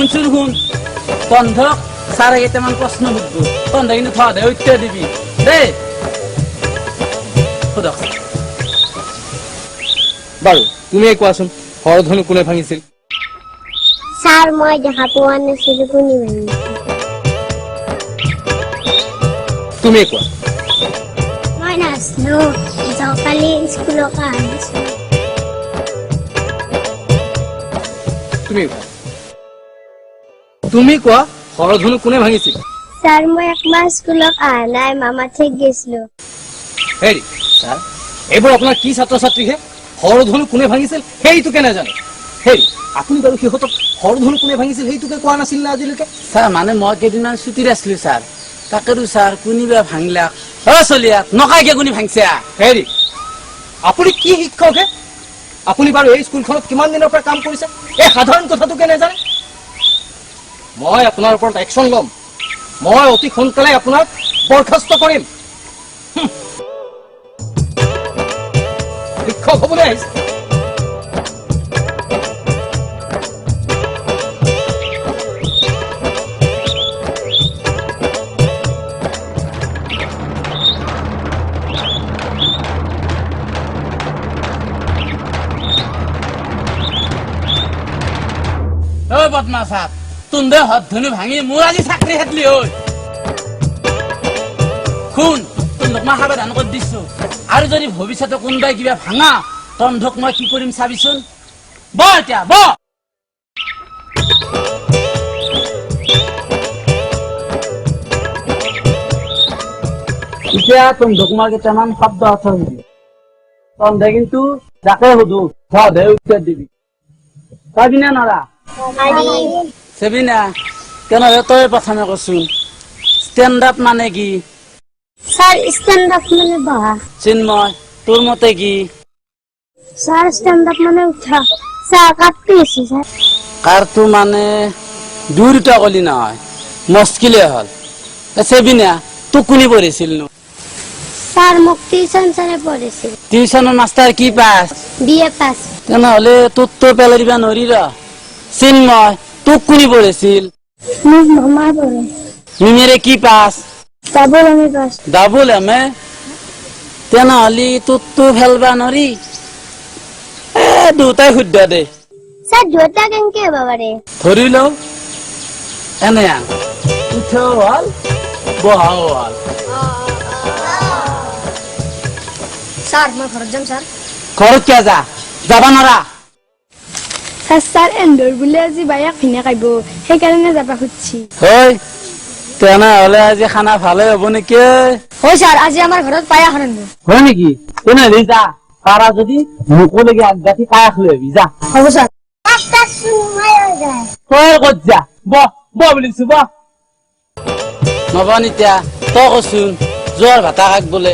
শুন শুন বন্ধক ছাৰে কেইটামান প্ৰশ্ন সুধব তহঁতে কিন্তু থোৱা দে উত্তৰ দিবি দেই সোধক বাৰু তুমি কোৱাচোন হৰধনু কোনে ভাঙিছিল স্যার মই দেখা পোৱা নাছিলো কোনে ভাঙিছিল তুমি কোৱা মই নাছিলো কালি স্কুলৰ পৰা আহিছো তুমি কোৱা হৰধনু কোনে ভাঙিছিল স্যার মই একমাহ স্কুলত অহা নাই মামা ঠিক গৈছিলো হেৰি ছাৰ এইবোৰ আপোনাৰ কি ছাত্ৰ ছাত্ৰীহে হৰধনু কোনে ভাঙিছিল সেইটোকে নাজানে হেৰি আপুনি বাৰু সিহঁতক হৰধনু কোনে ভাঙিছিল সেইটোকে কোৱা নাছিল না আজিলৈকে ছাৰ মানে মই কেইদিনমান ছুটিত আছিলো ছাৰ তাকেতো ছাৰ কোনিবা ভাঙলাক চলিয়াক নকাইকে কোনি ভাঙছে হেৰি আপুনি কি শিক্ষক হে আপুনি বাৰু এই স্কুলখনত কিমান দিনৰ পৰা কাম কৰিছে এই সাধাৰণ কথাটোকে নাজানে মই আপোনাৰ ওপৰত একশ্যন ল'ম মই অতি সোনকালে আপোনাক বৰখাস্ত কৰিম শিক্ষক হ'বলৈ আহিছে বদমাছ তুন্দে হৰধনু ভাঙি মোৰ আজি চাকৰি খেদলি ঐ শুন তোক মই সাৱধান কৰি দিছো আৰু যদি ভৱিষ্যতে কোনোবাই কিবা ভাঙা তন্ধক মই কি কৰিম চাবিচোন ব এতিয়া ব এতিয়া তন্ধক মই কেইটামান শব্দ অৰ্থ তন্ধে কিন্তু যাকে সুধো সদে উত্তৰ দিবি পাবি না নৰা চেবিনা কেনেহলে তই প্ৰথমে কচোন ষ্টেণ্ড আপ মানে কি স্যার স্ট্যান্ড আপ মানে বহা চিন্ময় তোৰ মতে কি স্যার স্ট্যান্ড আপ মানে উঠা স্যার কাটতে এসে স্যার কাৰটো মানে দুটা কলি নহয় মুস্কিলে হল চেবিনা তোক কোনে পঢ়িছিল নো স্যার মোক টিউশন স্যারে পড়েছিল টিউশনৰ মাষ্টাৰ কি পাছ বিএ পাস তেনেহলে তোক তো পেলাই দিবা নৰি ৰ চিন্ময় তোক কোনে পঢ়িছিল মোক মামা পড়ে মিমেৰে কি পাছ double MA pass double MA তেনেহলে তোক তো ফেলবা নৰি দুটাই শুদ্ধ দে স্যার দুটা কেনকে হবা পারে ধৰি লও এনে উঠাও হল বহাও হল স্যার মই ঘৰত যাম স্যার ঘৰত কিয় যাবা নৰা স্যার এন্দৰ বুলে আজি বায়াক ভিনে খাইব সেইকাৰণে যাবা খুঁজছি হয় তেনেহলে আজি খানা ভালে হ'ব নেকি হয় স্যার আজি আমাৰ ঘৰত পায়াস ৰান্ধব হয় নেকি তেনেহলে যা পাৰা যদি মোকলৈকে আগগাঠি পায়াস লৈ আহিবি যা হ'ব স্যার একটা সময় হৈ যায় তই ক'ত যা বুলিছো নবনিতা তই কচোন যোৱাৰ ভাতা কাক বোলে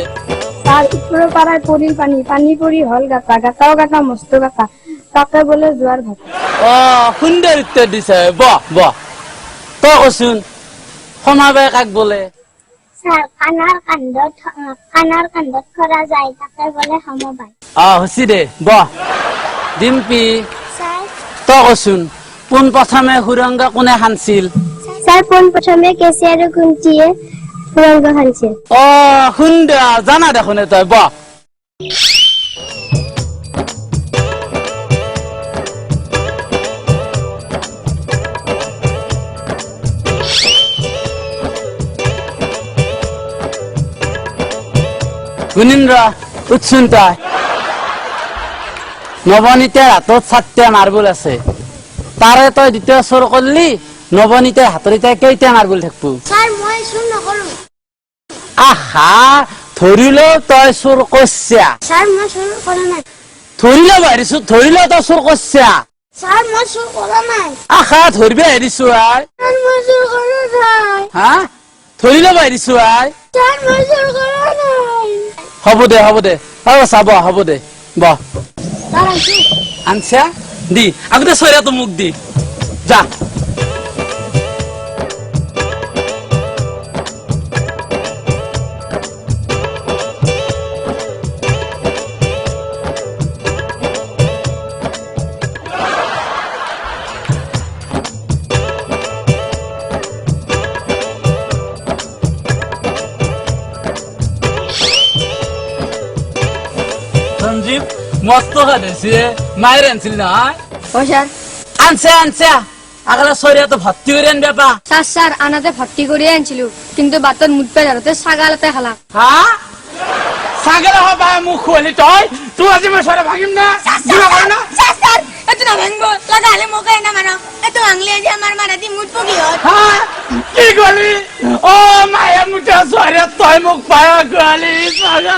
স্যার উপৰৰ পাৰায় পৰিল পানী পৰি হল গাটাও গাটা মস্ত গাটা তাকে বোলে যোৱাৰ ভাত সুন্দৰ উত্তৰ দিছে তই কচোন সমাবে কাক বোলে স্যার কাণৰ কান্ধত কৰা যায় তাকে বোলে সমবায় হৈছে দে ডিম্পি স্যার তই কচোন পোন প্ৰথমে সুৰংগ কোনে খান্দিছিল স্যার পোন প্ৰথমে কেঁচি আৰু কুন্তিয়ে সুৰংগ খান্দিছিল সুন্দৰ জানা দেখোন তই গুণীন্দ্ৰ উৎসুন তই নৱনীতাৰ হাতত 7টা মাৰ্বল আছে তাৰে তই দ্বিতীয় চোৰ কৰলি নৱনীতাৰ হাতৰ এতিয়া কেইটা মাৰ্বল থাকিব স্যার মই চুৰ নকৰো আহা ধৰিলো তই চোৰ কৰছা স্যার মই চুৰ কৰা নাই ধৰিলো বাঢ়িছো ধৰিলো তই চোৰ কৰছা স্যার মই চুৰ কৰা নাই আহা ধৰিব আহিছো আই স্যার মই চুৰ কৰা নাই হা ধৰিলো বাঢ়িছো আই স্যার মই চুৰ কৰা নাই হ'ব দে চাব হ'ব দে স্যার আইছি আনছা দি আগতে চৈৰাটো মোক দি যা সঞ্জীৱ মস্ত খাইছে মায়ের আনছিল না ও স্যার আনছে আগলা শরীরে তো ভর্তি করে আনবে পা স্যার আনাতে ভর্তি করে আনছিল কিন্তু বাতর মুখ পে ধরতে ছাগালতে খালা হ্যাঁ সাগর হবা মুখ খুলি তুই আজি মই সরে ভাগিম না দিবা পারে না স্যার এত না ভাঙবো লাগালে মোকে না মারো এত ভাঙলে যে আমার মারাতি মুট পকি হয় হ্যাঁ কি গলি ও মায়া মুটা সরে তই মুখ পায়া গলি সাগা